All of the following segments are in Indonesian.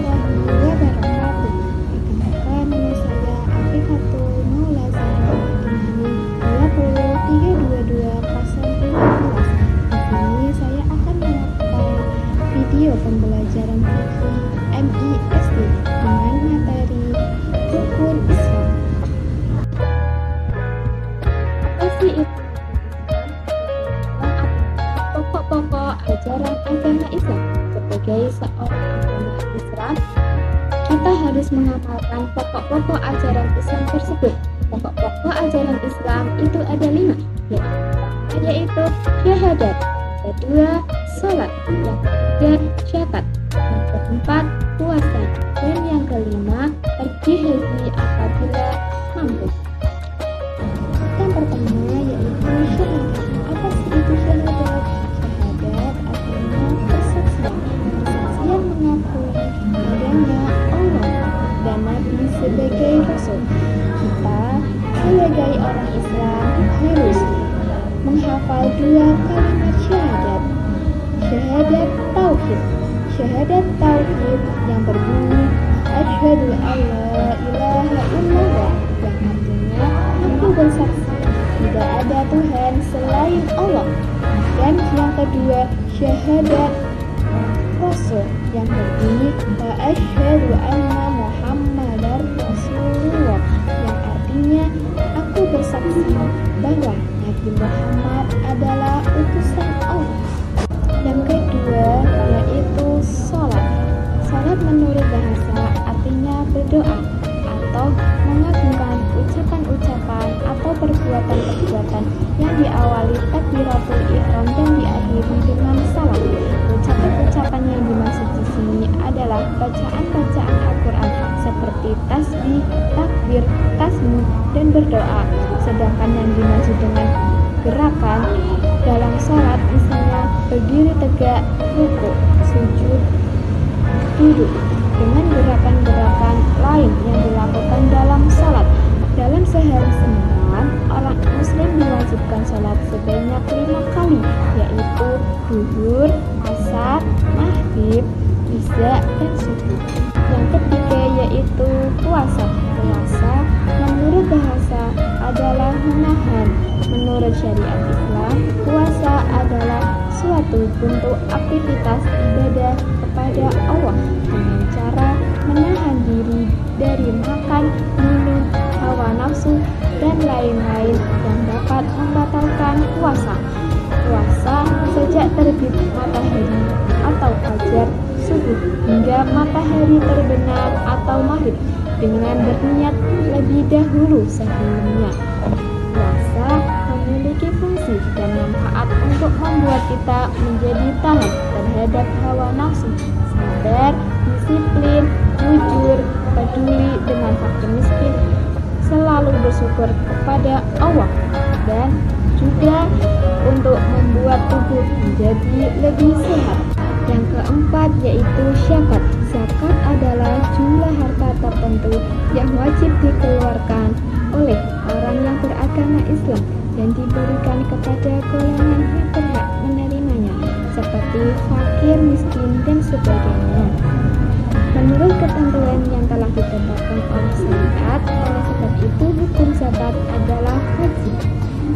warahmatullahi wabarakatuh. Perkenalkan, nama saya Afifatul Maula Zahra Imani 20322 kelas 15. Di sini saya akan melakukan video pembelajaran fikih MISD dengan materi rukun Islam. Apa sih itu? Pokok-pokok ajaran agama Islam. Sebagai seorang agama Islam, kita harus menghafalkan pokok-pokok ajaran Islam tersebut. Pokok-pokok ajaran Islam itu ada 5, yaitu syahadat, yang kedua sholat, yang ketiga zakat, yang keempat puasa, dan yang kelima pergi haji apabila mampu. Yang pertama yaitu syahadat. Apa sih itu syahadat? Syahadat artinya persaksian mengakui adanya Allah dan Nabi sebagai Rasul. Kita sebagai orang Islam harus menghafal 2 kalimat syahadat. Syahadat tauhid. Syahadat tauhid yang berbunyi asyhadu alla ilaha illallah, yang artinya aku bersaksi tidak ada Tuhan selain Allah. Dan yang kedua syahadat Rasul yang berbunyi wa asyhadu anna Muhammadar Rasulullah, yang artinya aku bersaksi bahwa Nabi Muhammad adalah utusan Allah. Yang kedua yaitu sholat. Sholat menurut bahasa artinya berdoa atau mengagungkan ucapan-ucapan atau perbuatan-perbuatan yang diawali takbiratul ihram dan diakhiri dengan salam. Ucapan-ucapan yang dimaksud di sini adalah bacaan-bacaan Al-Quran seperti tasbih, takbir, tasmih, dan berdoa. Sedangkan yang dimaksud dengan gerakan dalam sholat misalnya berdiri tegak, ruku, sujud, duduk, dengan gerakan-gerakan lain yang dilakukan dalam sholat. Dalam sehari semalam, orang muslim diwajibkan sholat sebanyak 5 kali, yaitu zuhur, asar, maghrib, isya, dan subuh. Yang ketiga yaitu puasa. Puasa menurut bahasa adalah menahan. Menurut syariat Islam, puasa adalah suatu bentuk aktivitas ibadah kepada Allah dengan cara menahan diri dari makan, minum, hawa nafsu, dan lain-lain yang dapat membatalkan puasa. Puasa sejak terbit matahari atau fajar, subuh, hingga matahari terbenam atau maghrib dengan berniat lebih dahulu sebelumnya. Puasa memiliki fungsi dan manfaat untuk membuat kita menjadi tahan terhadap hawa nafsu, sabar, disiplin, jujur, peduli dengan fakir miskin, selalu bersyukur kepada Allah, dan juga untuk membuat tubuh menjadi lebih sehat. Yang keempat yaitu zakat. Zakat adalah jumlah harta tertentu yang wajib dikeluarkan oleh orang yang beragama Islam dan diberikan kepada golongan yang berhak menerimanya, seperti fakir, miskin, dan sebagainya. Menurut ketentuan yang telah ditetapkan oleh syariat, oleh sebab itu hukum zakat adalah wajib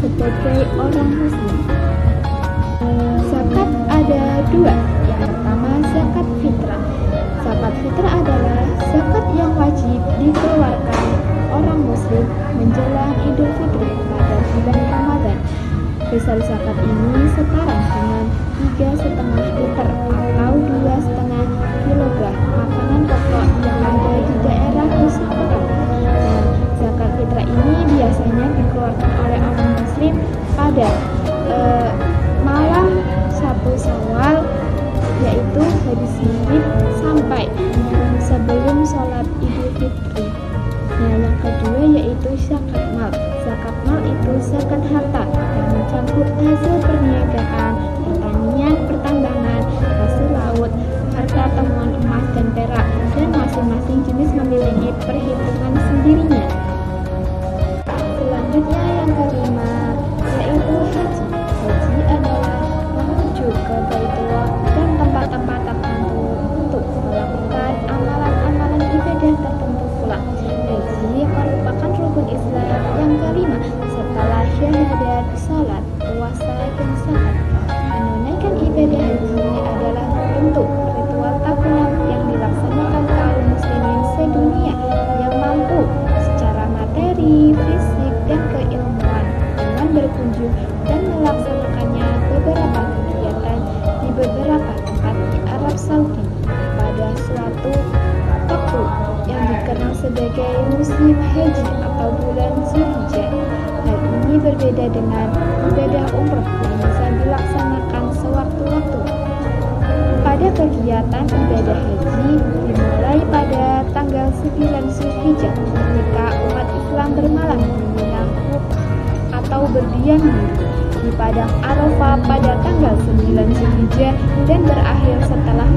sebagai orang muslim. Zakat ada 2. Yang pertama zakat fitrah. Zakat fitrah adalah zakat yang wajib dikeluarkan orang muslim menjelang Idul Fitri pada bulan Ramadan. Besar zakat ini setara dengan 3,5 liter atau 2,5 kilogram makanan pokok yang ada di daerah Nusantara. Dan zakat fitrah ini biasanya dikeluarkan oleh orang muslim pada malam 1 Syawal, yaitu habis maghrib sampai sebelum sholat Idul Fitri. Nah, yang kedua yaitu zakat mal. Zakat mal itu zakat harta yang mencakup hasil perniagaan, pertanian, pertambangan, Haji atau bulan Zulhijjah. Hal ini berbeda dengan ibadah umroh yang bisa dilaksanakan sewaktu-waktu. Pada kegiatan ibadah haji dimulai pada tanggal 9 Zulhijjah ketika umat Islam bermalam di Mina atau berdiam diri di Padang Arafah pada tanggal 9 Zulhijjah dan berakhir setelah